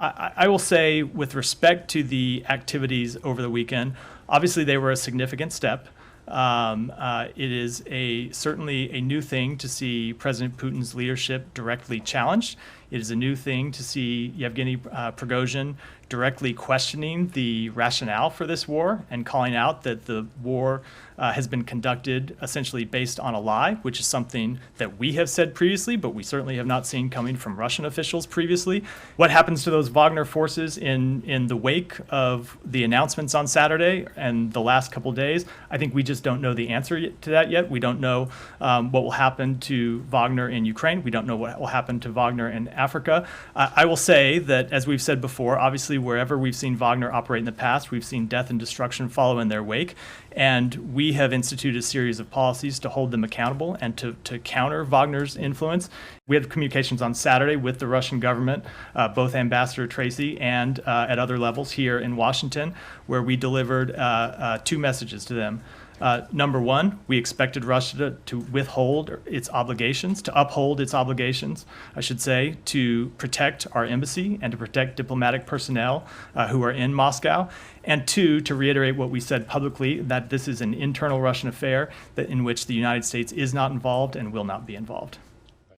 I will say, with respect to the activities over the weekend, obviously they were a significant step. It is certainly a new thing to see President Putin's leadership directly challenged. It is a new thing to see Yevgeny Prigozhin directly questioning the rationale for this war and calling out that the war has been conducted essentially based on a lie, which is something that we have said previously, but we certainly have not seen coming from Russian officials previously. What happens to those Wagner forces in the wake of the announcements on Saturday and the last couple days? I think we just don't know the answer to that yet. We don't know what will happen to Wagner in Ukraine. We don't know what will happen to Wagner in Africa. I will say that, as we've said before, obviously wherever we've seen Wagner operate in the past, we've seen death and destruction follow in their wake. And we have instituted a series of policies to hold them accountable and to counter Wagner's influence. We had communications on Saturday with the Russian government, both Ambassador Tracy and at other levels here in Washington, where we delivered two messages to them. Number one, we expected Russia to withhold its obligations, to uphold its obligations, I should say, to protect our embassy and to protect diplomatic personnel who are in Moscow. And two, to reiterate what we said publicly, that this is an internal Russian affair in which the United States is not involved and will not be involved.